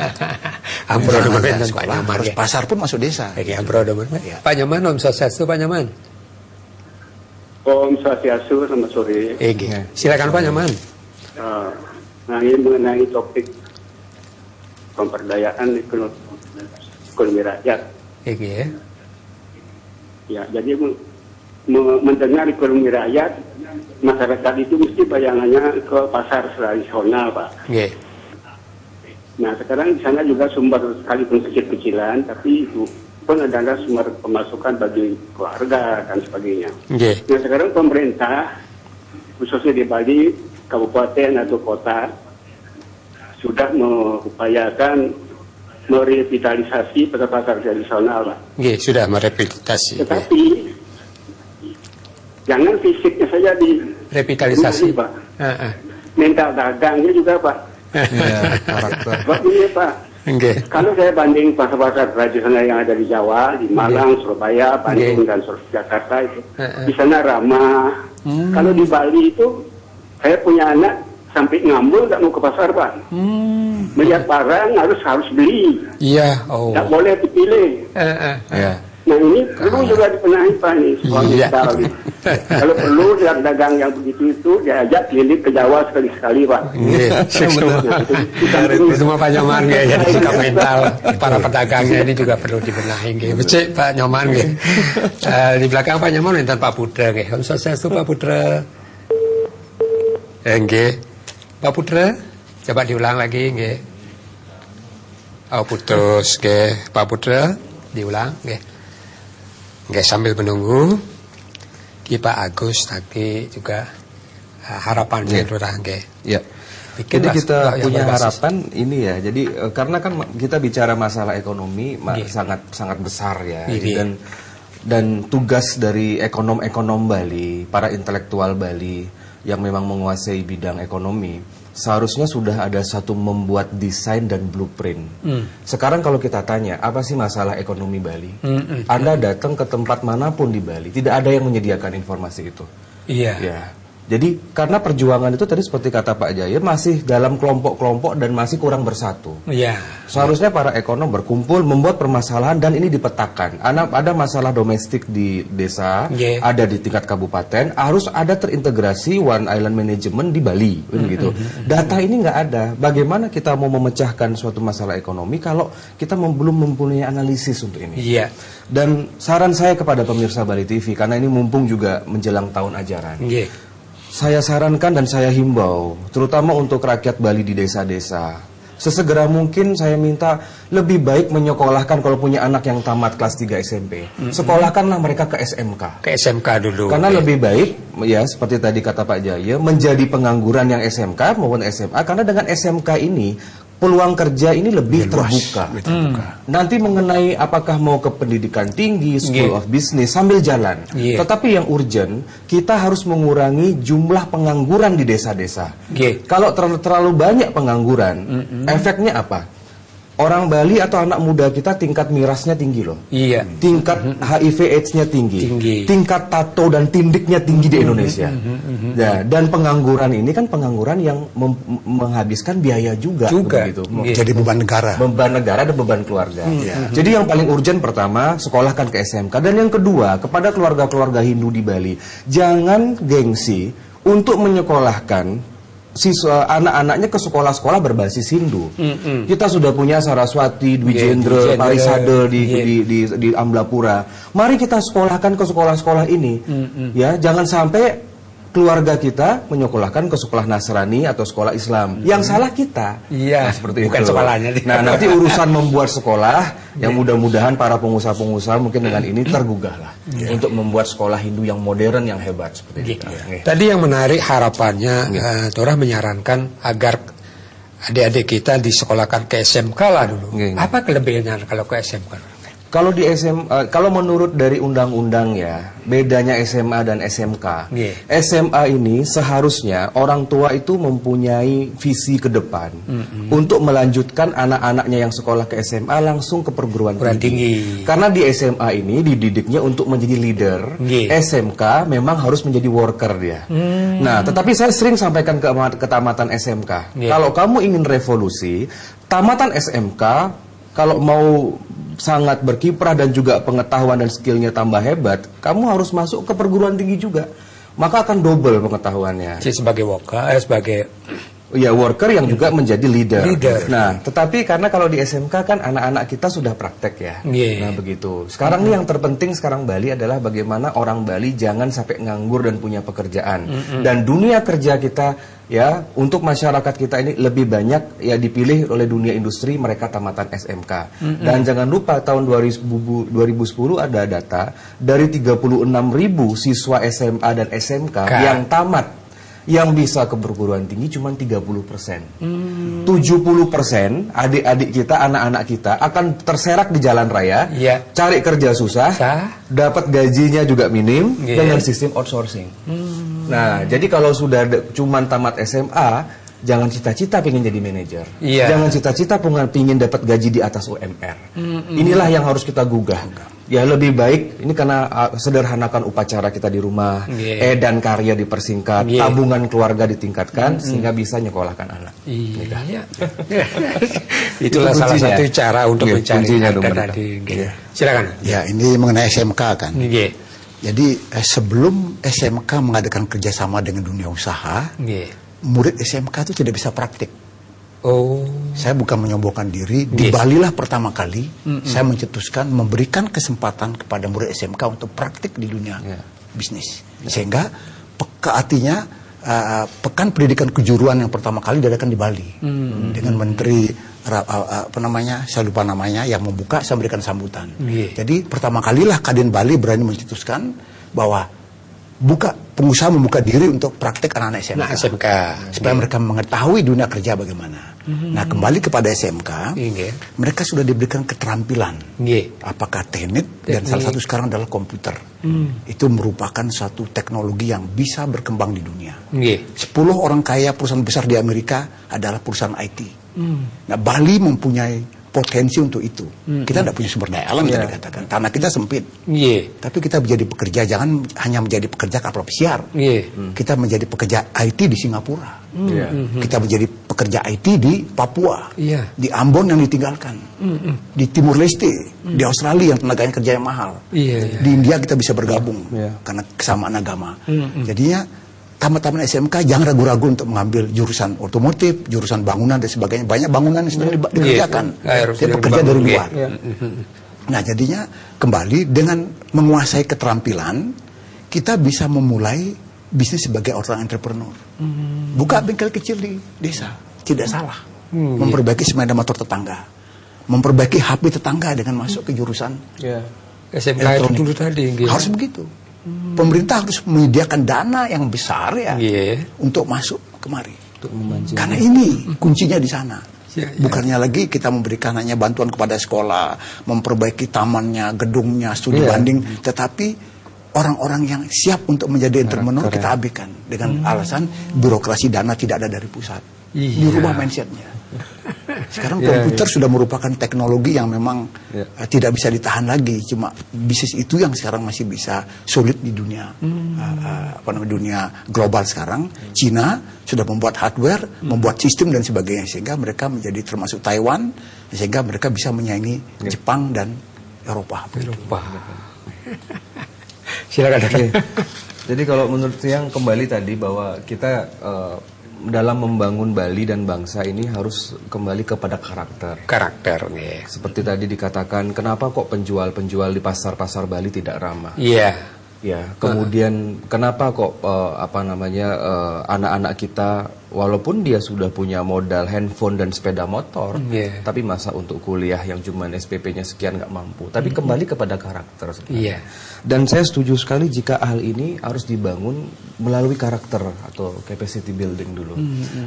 Sekolah, harus pasar pun masuk desa. Pak Nyaman, Om Swastiastu Pak Nyaman. Om Swastiastu, selamat sore. Silakan Pak Nyaman. Nah, ini mengenai topik pemberdayaan ekonomi rakyat. Ya, jadi mendengar ekonomi rakyat, masyarakat itu mesti bayangannya ke pasar tradisional, Pak. Nah, sekarang di sana juga sumber sekalipun kecil-kecilan, tapi itu pun adalah sumber pemasukan bagi keluarga dan sebagainya. Nah, sekarang pemerintah, khususnya di Bali, kabupaten atau kota, sudah mengupayakan merevitalisasi pasar tradisional, Pak. Sudah merevitalisasi. Tetapi jangan fisiknya saja di revitalisasi, Pak. Mental dagangnya juga, Pak. Sebab ini, Pak. Kalau saya banding pasar-pasar tradisional yang ada di Jawa, di Malang, Surabaya, Bandung, dan Jakarta itu, di sana ramah. Kalau di Bali itu, saya punya anak sampai ngambul nggak mau ke pasar, Pak. Melihat barang harus beli. Nggak boleh dipilih. Nah, ini perlu juga dibenahi, Pak, nih. Kalau perlu dagang yang begitu itu diajak keliling ke Jawa sekali-sekali, Pak. Semua Pak Nyoman jadi sikap mental para pedagangnya ini juga perlu dibenahi. Becik Pak Nyoman. Di belakang Pak Nyoman enten Pak Putra. Om Swastiastu Pak Putra. Pak Putra, coba diulang lagi. Putus. Pak Putra, diulang. Sambil menunggu Pak Agus tadi juga harapannya Jadi kita punya harapan ini ya. Jadi karena kan kita bicara masalah ekonomi sangat besar ya. Dan tugas dari ekonom Bali, para intelektual Bali yang memang menguasai bidang ekonomi, seharusnya sudah ada satu membuat desain dan blueprint. Sekarang kalau kita tanya, apa sih masalah ekonomi Bali? Anda datang ke tempat manapun di Bali, tidak ada yang menyediakan informasi itu. Jadi karena perjuangan itu tadi seperti kata Pak Jaya, masih dalam kelompok-kelompok dan masih kurang bersatu. Seharusnya para ekonom berkumpul, membuat permasalahan dan ini dipetakan. Ada masalah domestik di desa, ada di tingkat kabupaten, harus ada terintegrasi one island management di Bali, gitu. Data ini nggak ada. Bagaimana kita mau memecahkan suatu masalah ekonomi kalau kita belum mempunyai analisis untuk ini? Dan saran saya kepada pemirsa Bali TV, karena ini mumpung juga menjelang tahun ajaran. Saya sarankan dan saya himbau, terutama untuk rakyat Bali di desa-desa, sesegera mungkin saya minta lebih baik menyekolahkan kalau punya anak yang tamat kelas 3 SMP. Sekolahkanlah mereka ke SMK. Ke SMK dulu. Karena lebih baik, ya seperti tadi kata Pak Jaya, menjadi pengangguran yang SMK maupun SMA, karena dengan SMK ini peluang kerja ini lebih terbuka. Nanti mengenai apakah mau ke pendidikan tinggi, School of Business, sambil jalan. Tetapi yang urgent, kita harus mengurangi jumlah pengangguran di desa-desa. Kalau terlalu banyak pengangguran, efeknya apa? orang Bali atau anak muda kita tingkat mirasnya tinggi loh. Iya. Tingkat HIV/AIDS-nya tinggi. Tingkat tato dan tindiknya tinggi di Indonesia. Ya, dan pengangguran ini kan pengangguran yang menghabiskan biaya juga. Begitu. Jadi beban negara. Beban negara dan beban keluarga. Jadi yang paling urgent pertama, sekolahkan ke SMK. Dan yang kedua, kepada keluarga-keluarga Hindu di Bali, jangan gengsi untuk menyekolahkan siswa anak-anaknya ke sekolah-sekolah berbasis Hindu. Kita sudah punya Saraswati, Dwi Jendra, Parisade di Amblapura. Mari kita sekolahkan ke sekolah-sekolah ini. Ya, jangan sampai keluarga kita menyekolahkan ke sekolah Nasrani atau sekolah Islam. Yang salah kita. Iya, seperti bukan itu. sekolahnya. Nah, nanti urusan membuat sekolah yang mudah-mudahan para pengusaha-pengusaha mungkin dengan ini tergugah lah untuk membuat sekolah Hindu yang modern, yang hebat seperti itu. Tadi yang menarik harapannya, Torah menyarankan agar adik-adik kita disekolahkan ke SMK lah dulu. Apa kelebihannya kalau ke SMK? Kalau di SMA, kalau menurut dari undang-undang ya, bedanya SMA dan SMK. SMA ini seharusnya orang tua itu mempunyai visi ke depan untuk melanjutkan anak-anaknya yang sekolah ke SMA langsung ke perguruan tinggi. Karena di SMA ini dididiknya untuk menjadi leader. SMK memang harus menjadi worker dia. Nah, tetapi saya sering sampaikan ke tamatan SMK. Kalau kamu ingin revolusi, tamatan SMK kalau mau sangat berkiprah dan juga pengetahuan dan skillnya tambah hebat, kamu harus masuk ke perguruan tinggi juga. Maka akan double pengetahuannya. Sebagai worker, sebagai worker yang juga menjadi leader. Nah, tetapi karena kalau di SMK kan anak-anak kita sudah praktek ya. Nah, begitu. Sekarang nih yang terpenting sekarang Bali adalah bagaimana orang Bali jangan sampai nganggur dan punya pekerjaan. Dan dunia kerja kita ya, untuk masyarakat kita ini lebih banyak ya dipilih oleh dunia industri mereka tamatan SMK. Dan jangan lupa tahun 2010 ada data dari 36.000 siswa SMA dan SMK yang tamat, yang bisa ke perguruan tinggi cuma 30%. 70% adik-adik kita, anak-anak kita akan terserak di jalan raya, cari kerja susah, dapat gajinya juga minim, dengan sistem outsourcing. Nah, jadi kalau sudah cuman tamat SMA, jangan cita-cita pengen jadi manajer. Jangan cita-cita pengen dapat gaji di atas UMR. Inilah yang harus kita gugah. Ya, lebih baik ini karena sederhanakan upacara kita di rumah, dan karya dipersingkat, tabungan keluarga ditingkatkan sehingga bisa nyekolahkan anak. Itulah salah satu cara untuk mencari harga tadi. Silakan. Ya, ini mengenai SMK kan. Jadi sebelum SMK mengadakan kerjasama dengan dunia usaha, murid SMK itu tidak bisa praktik. Saya bukan menyombongkan diri. Di Bali lah pertama kali saya mencetuskan memberikan kesempatan kepada murid SMK untuk praktik di dunia bisnis. Sehingga artinya pekan pendidikan kejuruan yang pertama kali diadakan di Bali dengan menteri saya lupa namanya yang membuka, saya memberikan sambutan. Jadi pertama kalilah Kadin Bali berani mencetuskan bahwa pengusaha membuka diri untuk praktek anak-anak SMK, supaya mereka mengetahui dunia kerja bagaimana. Nah, kembali kepada SMK, mereka sudah diberikan keterampilan, apakah teknik, dan salah satu sekarang adalah komputer. Itu merupakan satu teknologi yang bisa berkembang di dunia. 10 orang kaya perusahaan besar di Amerika adalah perusahaan IT. Nah, Bali mempunyai potensi untuk itu. Kita tidak punya sumber daya alam, yang dikatakan. Tanah kita sempit. Tapi kita menjadi pekerja, jangan hanya menjadi pekerja kapal pesiar. Kita menjadi pekerja IT di Singapura. Kita menjadi pekerja IT di Papua. Di Ambon yang ditinggalkan. Di Timur Leste, di Australia yang tenaganya kerja yang mahal. Di India kita bisa bergabung karena kesamaan agama. Jadinya tamat-tamat SMK jangan ragu-ragu untuk mengambil jurusan otomotif, jurusan bangunan dan sebagainya. Banyak bangunan yang sedang dikerjakan. Dia bekerja dari luar. Nah, jadinya kembali dengan menguasai keterampilan, kita bisa memulai bisnis sebagai orang entrepreneur. Buka bengkel kecil di desa, tidak salah. Memperbaiki sepeda motor tetangga, memperbaiki HP tetangga dengan masuk ke jurusan SMK itu dulu tadi. Harus begitu. Pemerintah harus menyediakan dana yang besar untuk masuk kemari. Karena ini kuncinya di sana. Bukannya lagi kita memberikan hanya bantuan kepada sekolah, memperbaiki tamannya, gedungnya, studi banding, tetapi orang-orang yang siap untuk menjadi entrepreneur kita abaikan dengan alasan birokrasi dana tidak ada dari pusat. Dirubah mindsetnya. Sekarang komputer sudah merupakan teknologi yang memang tidak bisa ditahan lagi. Cuma bisnis itu yang sekarang masih bisa solid di dunia dunia global sekarang. Cina sudah membuat hardware, membuat sistem dan sebagainya, sehingga mereka menjadi termasuk Taiwan, sehingga mereka bisa menyaingi Jepang dan Eropa. Silakan. Jadi kalau menurut yang kembali tadi bahwa kita dalam membangun Bali dan bangsa ini harus kembali kepada karakter. Seperti tadi dikatakan, kenapa kok penjual-penjual di pasar-pasar Bali tidak ramah? Kemudian kenapa kok anak-anak kita walaupun dia sudah punya modal handphone dan sepeda motor, tapi masa untuk kuliah yang cuma SPP-nya sekian nggak mampu. Tapi kembali kepada karakter. Dan saya setuju sekali jika hal ini harus dibangun melalui karakter atau capacity building dulu.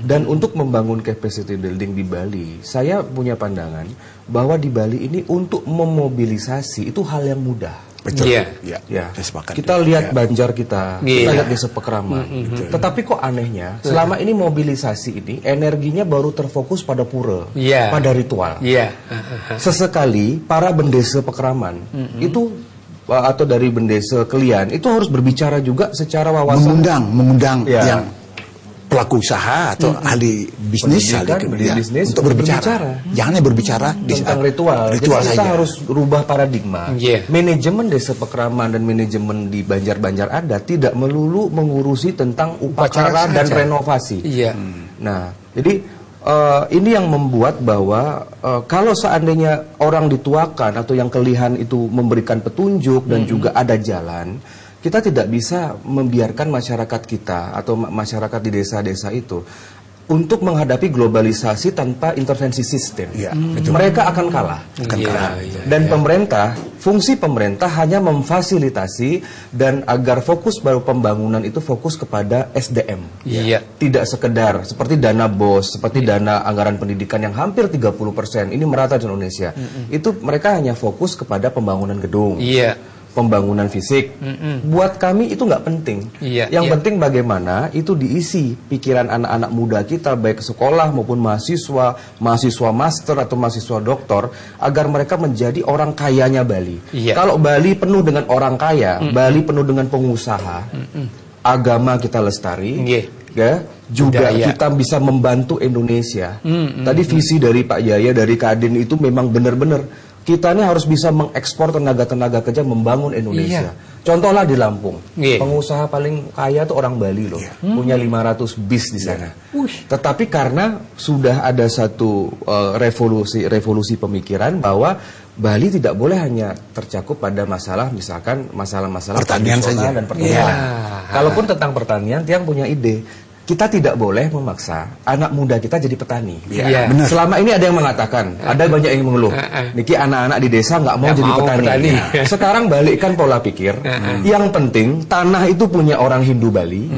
Dan untuk membangun capacity building di Bali, saya punya pandangan bahwa di Bali ini untuk memobilisasi itu hal yang mudah. Betul. Kita lihat Banjar kita lihat Desa Pekraman. Tetapi kok anehnya, selama ini mobilisasi ini energinya baru terfokus pada pura, pada ritual. Sesekali para bendesa Pekraman itu atau dari bendesa Kelian itu harus berbicara juga secara wawasan, mengundang yang pelaku usaha atau ahli bisnis, untuk berbicara. Jangan hanya berbicara tentang ritual saja. Kita harus rubah paradigma. Manajemen Desa Pekraman dan manajemen di Banjar-Banjar adat tidak melulu mengurusi tentang upacara dan renovasi. Nah, jadi ini yang membuat bahwa kalau seandainya orang dituakan atau yang kelihan itu memberikan petunjuk dan juga ada jalan, kita tidak bisa membiarkan masyarakat kita atau masyarakat di desa-desa itu untuk menghadapi globalisasi tanpa intervensi sistem. Mereka akan kalah. Dan pemerintah, fungsi pemerintah hanya memfasilitasi dan agar fokus baru pembangunan itu fokus kepada SDM. Tidak sekedar seperti dana BOS, seperti dana anggaran pendidikan yang hampir 30%, ini merata di Indonesia. Itu mereka hanya fokus kepada pembangunan gedung. Pembangunan fisik. Buat kami itu nggak penting. Yang penting bagaimana itu diisi pikiran anak-anak muda kita, baik sekolah maupun mahasiswa master atau mahasiswa doktor, agar mereka menjadi orang kayanya Bali. Kalau Bali penuh dengan orang kaya, Bali penuh dengan pengusaha, agama kita lestari, juga kita bisa membantu Indonesia. Tadi visi dari Pak Yaya, dari Kadin itu memang benar-benar kita ini harus bisa mengekspor tenaga-tenaga kerja membangun Indonesia. Contohlah di Lampung, pengusaha paling kaya itu orang Bali loh, punya 500 bis di sana. Tetapi karena sudah ada satu revolusi pemikiran bahwa Bali tidak boleh hanya tercakup pada masalah misalkan masalah-masalah pertanian saja dan pertanian. Kalaupun tentang pertanian, Tiang punya ide. Kita tidak boleh memaksa anak muda kita jadi petani. Selama ini ada yang mengatakan, ada banyak yang mengeluh, Niki anak-anak di desa nggak mau jadi petani. Sekarang balikkan pola pikir. Yang penting tanah itu punya orang Hindu Bali.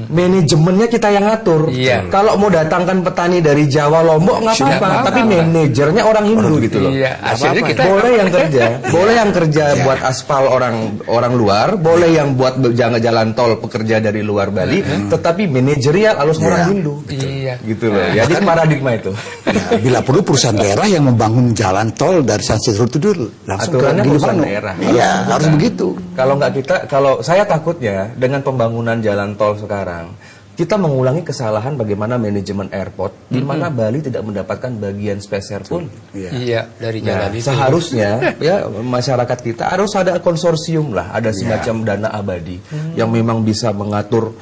Manajemennya kita yang ngatur. Kalau mau datangkan petani dari Jawa, Lombok nggak apa-apa, tapi manajernya orang Hindu gitu loh. Boleh yang kerja, boleh yang kerja buat aspal orang luar, boleh yang buat jalan tol pekerja dari luar Bali, tetapi manajer harus orang Hindu, gitu loh. Jadi paradigma itu. Bila perlu perusahaan daerah yang membangun jalan tol dari San Siro itu dulu, langsung ke perusahaan daerah. Harus begitu. Kalau nggak kalau saya takutnya dengan pembangunan jalan tol sekarang, kita mengulangi kesalahan bagaimana manajemen airport, di mana Bali tidak mendapatkan bagian spesial pun. Dari jalan itu. Seharusnya masyarakat kita harus ada konsorsium lah, ada semacam dana abadi yang memang bisa mengatur,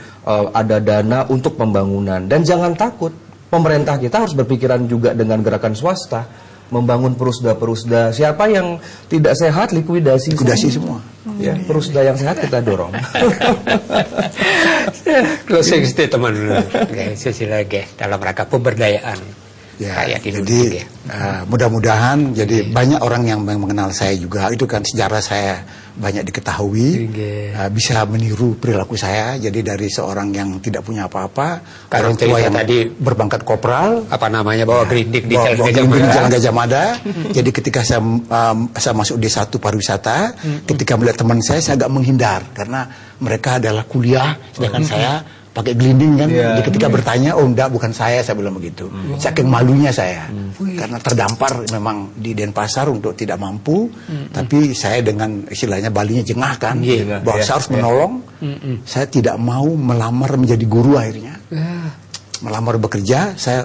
ada dana untuk pembangunan. Dan jangan takut, pemerintah kita harus berpikiran juga dengan gerakan swasta, membangun perusda-perusda. Siapa yang tidak sehat, likuidasi semua. Perusda yang sehat kita dorong. Closing statement dulu, dalam rangka pemberdayaan. Jadi mudah-mudahan jadi banyak orang yang mengenal saya juga, itu kan sejarah saya banyak diketahui, bisa meniru perilaku saya. Jadi dari seorang yang tidak punya apa-apa, orang tua yang tadi berpangkat kopral, bawa gerindik di Jalan Gajah Mada. Jadi ketika saya masuk D1 pariwisata, ketika melihat teman saya agak menghindar karena mereka adalah kuliah, sedangkan saya pakai gelinding kan, ketika bertanya, oh enggak, bukan saya bilang begitu. Saking malunya saya, karena terdampar memang di Denpasar untuk tidak mampu, tapi saya dengan istilahnya Balinya jengah kan, bahwa saya harus menolong. Saya tidak mau melamar menjadi guru akhirnya, melamar bekerja. Saya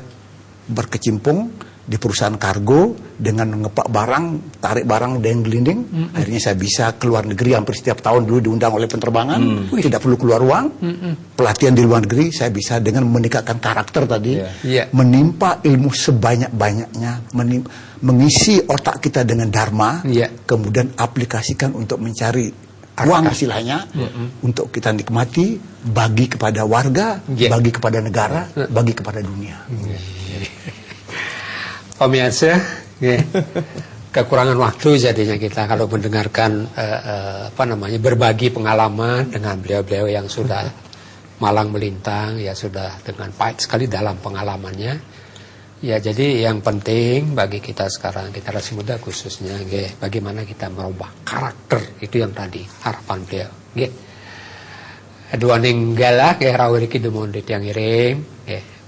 berkecimpung di perusahaan kargo dengan ngepak barang, tarik barang dengan gelinding. Akhirnya saya bisa keluar negeri hampir setiap tahun. Dulu diundang oleh penerbangan, tidak perlu keluar uang. Pelatihan di luar negeri saya bisa dengan meningkatkan karakter tadi, menimpa ilmu sebanyak-banyaknya, mengisi otak kita dengan dharma, kemudian aplikasikan untuk mencari uang istilahnya, untuk kita nikmati, bagi kepada warga, bagi kepada negara, bagi kepada dunia. Pemirsa, kekurangan waktu jadinya kita kalau mendengarkan berbagi pengalaman dengan beliau-beliau yang sudah malang melintang, ya sudah dengan pahit sekali dalam pengalamannya. Ya, jadi yang penting bagi kita sekarang, generasi muda khususnya, bagaimana kita merubah karakter, itu yang tadi harapan beliau. Dua ninggalah rawir iki demondit yang iring,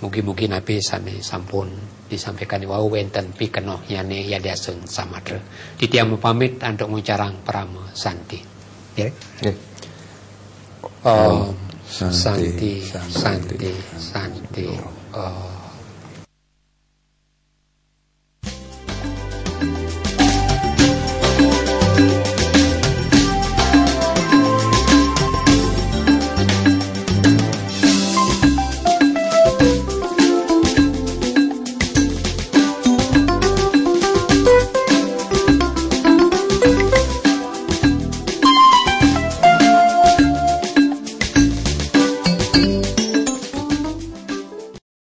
mugi-mugi nabi sane sampun disampaikan wau wenten pikenoh yane yadasun samadra. Titiang pamit untuk mengucarang parama santi. Santi, santi, santi.